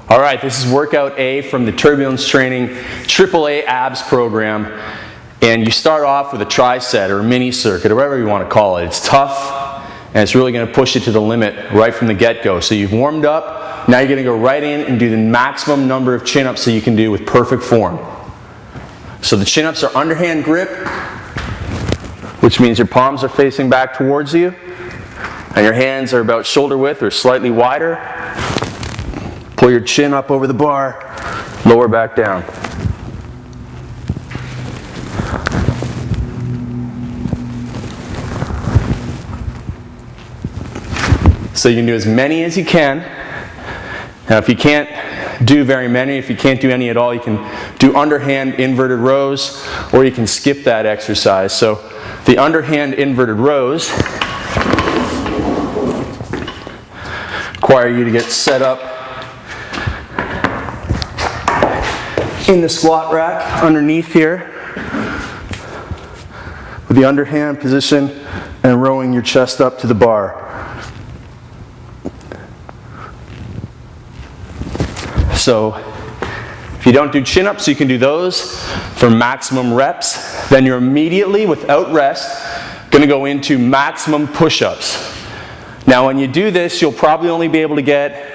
All right, this is workout A from the Turbulence Training AAA abs program. And you start off with a tri-set or a mini circuit or whatever you want to call it. It's tough and it's really going to push you to the limit right from the get-go. So you've warmed up, now you're going to go right in and do the maximum number of chin-ups that you can do with perfect form. So the chin-ups are underhand grip, which means your palms are facing back towards you and your hands are about shoulder width or slightly wider. Pull your chin up over the bar, lower back down. So you can do as many as you can. Now if you can't do very many, if you can't do any at all, you can do underhand inverted rows, or you can skip that exercise. So the underhand inverted rows require you to get set up in the squat rack underneath here with the underhand position and rowing your chest up to the bar. So if you don't do chin-ups, you can do those for maximum reps. Then you're immediately, without rest, going to go into maximum push-ups. Now when you do this, you'll probably only be able to get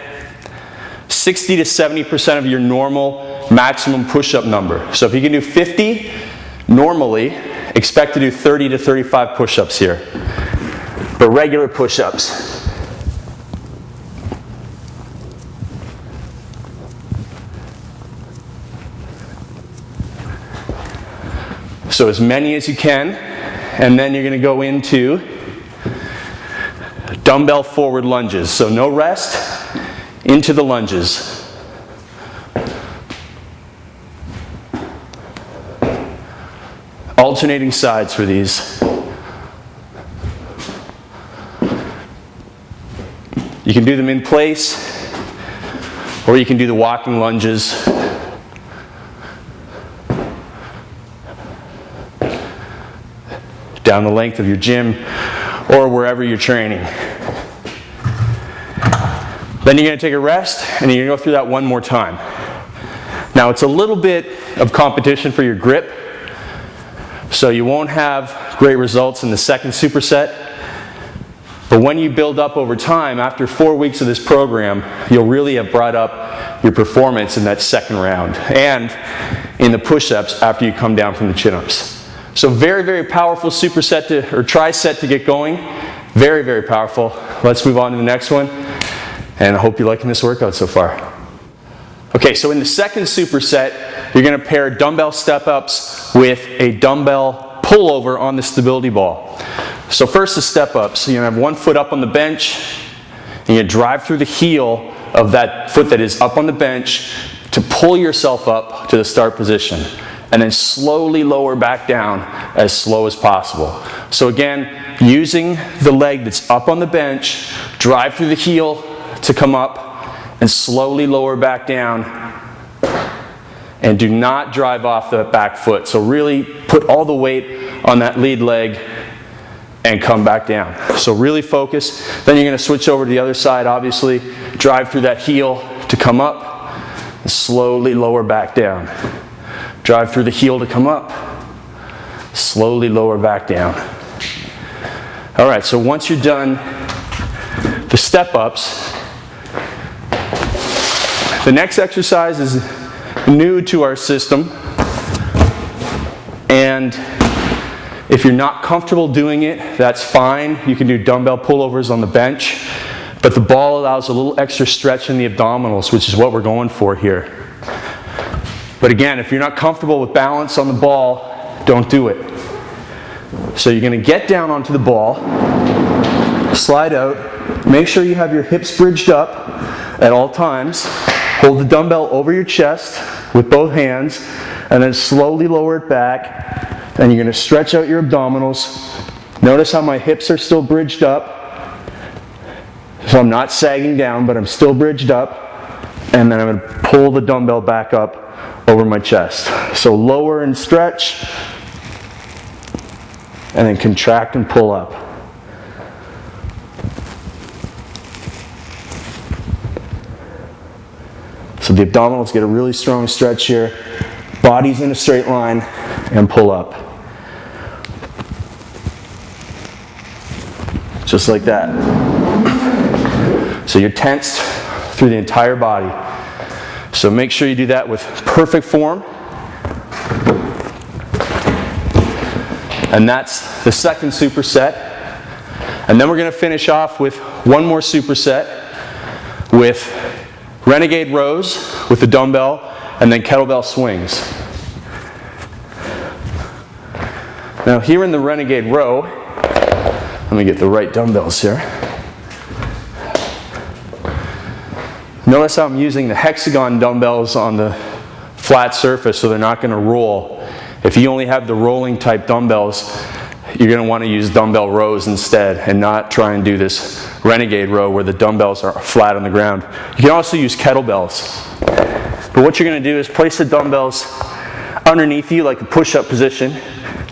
60 to 70% of your normal maximum push-up number. So if you can do 50, normally, expect to do 30 to 35 push-ups here. But regular push-ups. So as many as you can, and then you're going to go into dumbbell forward lunges. So no rest, into the lunges. Alternating sides for these. You can do them in place, or you can do the walking lunges. Down the length of your gym or wherever you're training. Then you're going to take a rest and you're going to go through that one more time. Now it's a little bit of competition for your grip, so you won't have great results in the second superset. But when you build up over time, after 4 weeks of this program, you'll really have brought up your performance in that second round and in the push-ups after you come down from the chin-ups. So very, very powerful superset or tri-set to get going. Very, very powerful. Let's move on to the next one. And I hope you're liking this workout so far. Okay, so in the second superset, you're going to pair dumbbell step-ups with a dumbbell pullover on the stability ball. So first the step-ups. You're going to have one foot up on the bench, and you're going to drive through the heel of that foot that is up on the bench to pull yourself up to the start position. And then slowly lower back down as slow as possible. So again, using the leg that's up on the bench, drive through the heel to come up, and slowly lower back down. And do not drive off the back foot. So really put all the weight on that lead leg and come back down. So really focus. Then you're going to switch over to the other side, obviously. Drive through that heel to come up, and slowly lower back down. Drive through the heel to come up, slowly lower back down. All right, so once you're done the step-ups, the next exercise is new to our system. And if you're not comfortable doing it, that's fine. You can do dumbbell pullovers on the bench. But the ball allows a little extra stretch in the abdominals, which is what we're going for here. But again, if you're not comfortable with balance on the ball, don't do it. So you're going to get down onto the ball, slide out, make sure you have your hips bridged up at all times, hold the dumbbell over your chest with both hands, and then slowly lower it back, and you're going to stretch out your abdominals. Notice how my hips are still bridged up, so I'm not sagging down, but I'm still bridged up, and then I'm going to pull the dumbbell back up over my chest. So lower and stretch, and then contract and pull up. So the abdominals get a really strong stretch here. Body's in a straight line, and pull up. Just like that. So you're tensed through the entire body. So make sure you do that with perfect form. And that's the second superset. And then we're going to finish off with one more superset with Renegade Rows with the dumbbell and then Kettlebell Swings. Now here in the Renegade Row, let me get the right dumbbells here. Notice how I'm using the hexagon dumbbells on the flat surface so they're not going to roll. If you only have the rolling type dumbbells, you're going to want to use dumbbell rows instead and not try and do this Renegade row where the dumbbells are flat on the ground. You can also use kettlebells. But what you're going to do is place the dumbbells underneath you like a push-up position.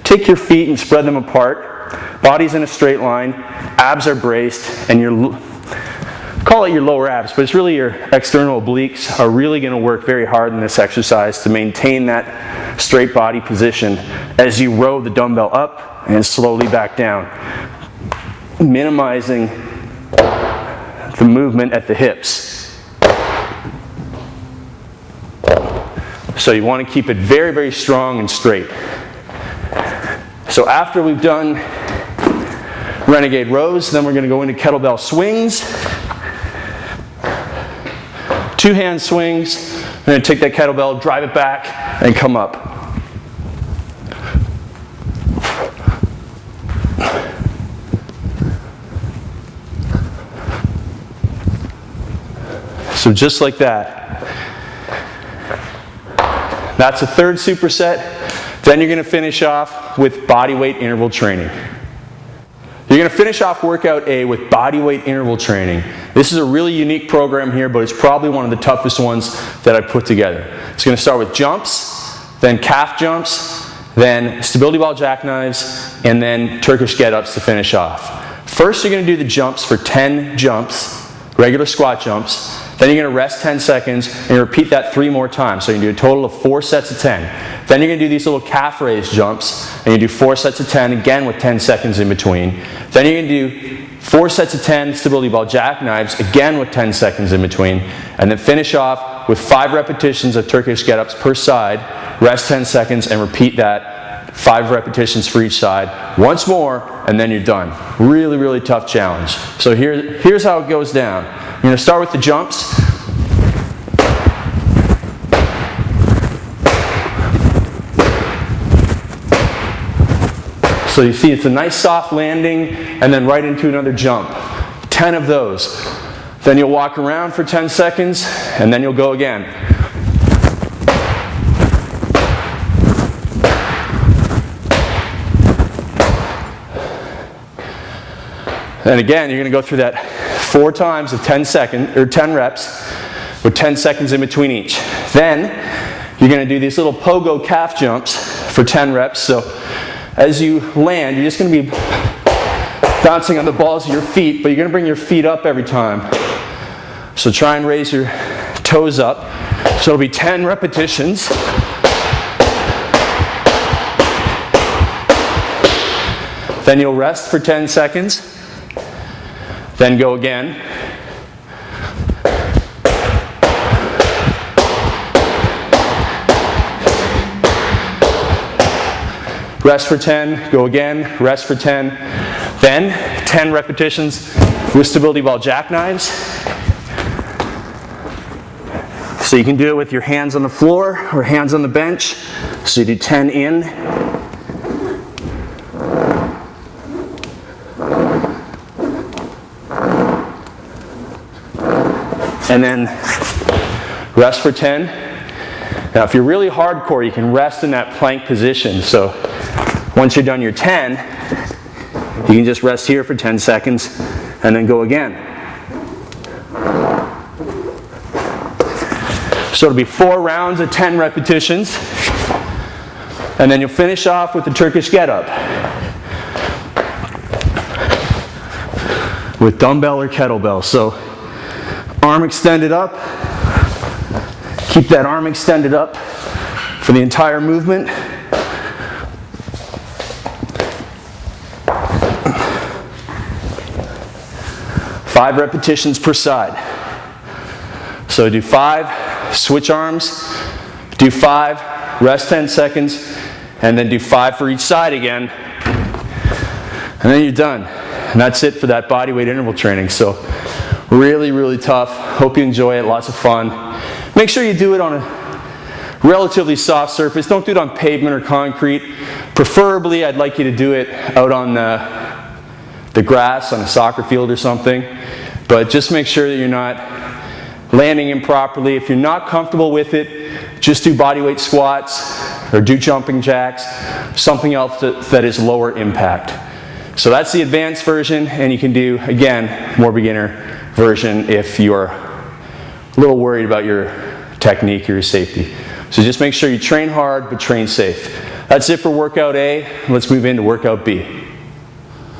Take your feet and spread them apart. Body's in a straight line. Abs are braced, and call it your lower abs, but it's really your external obliques are really going to work very hard in this exercise to maintain that straight body position as you row the dumbbell up and slowly back down, minimizing the movement at the hips. So you want to keep it very, very strong and straight. So after we've done Renegade Rows, then we're going to go into Kettlebell Swings. 2-hand swings. I'm going to take that kettlebell, drive it back, and come up. So just like that. That's a third superset. Then you're going to finish off with body weight interval training. You're going to finish off workout A with body weight interval training. This is a really unique program here, but it's probably one of the toughest ones that I put together. It's going to start with jumps, then calf jumps, then stability ball jackknives, and then Turkish Getups to finish off. First, you're going to do the jumps for 10 jumps, regular squat jumps. Then you're going to rest 10 seconds, and you repeat that 3 more times. So you can do a total of 4 sets of 10. Then you're going to do these little calf raise jumps, and you do 4 sets of 10, again with 10 seconds in between. Then you're going to do 4 sets of 10 stability ball jackknives, again with 10 seconds in between. And then finish off with 5 repetitions of Turkish Getups per side, rest 10 seconds, and repeat that 5 repetitions for each side. Once more, and then you're done. Really, really tough challenge. So here's how it goes down. You're going to start with the jumps. So you see it's a nice soft landing and then right into another jump. 10 of those. Then you'll walk around for 10 seconds and then you'll go again. And again, you're going to go through that 4 times of 10 reps with 10 seconds in between each. Then you're going to do these little pogo calf jumps for 10 reps. So as you land, you're just going to be bouncing on the balls of your feet, but you're going to bring your feet up every time. So try and raise your toes up. So it'll be 10 repetitions. Then you'll rest for 10 seconds. Then go again. Rest for 10, go again, rest for 10. Then 10 repetitions with stability ball jackknives. So you can do it with your hands on the floor or hands on the bench. So you do 10 in. And then rest for 10. Now if you're really hardcore, you can rest in that plank position. So once you're done your 10, you can just rest here for 10 seconds and then go again. So it'll be 4 rounds of 10 repetitions. And then you'll finish off with the Turkish Getup with dumbbell or kettlebell. So arm extended up, Keep that arm extended up for the entire movement. Five repetitions per side. So do 5, switch arms, do 5, rest 10 seconds, and then do 5 for each side again. And then you're done. And that's it for that bodyweight interval training. So really, really tough. Hope you enjoy it. Lots of fun. Make sure you do it on a relatively soft surface. Don't do it on pavement or concrete. Preferably, I'd like you to do it out on the grass on a soccer field or something. But just make sure that you're not landing improperly. If you're not comfortable with it, just do bodyweight squats or do jumping jacks, something else that is lower impact. So that's the advanced version, and you can do, again, more beginner version if you're a little worried about your technique or your safety. So just make sure you train hard, but train safe. That's it for workout A. Let's move into workout B.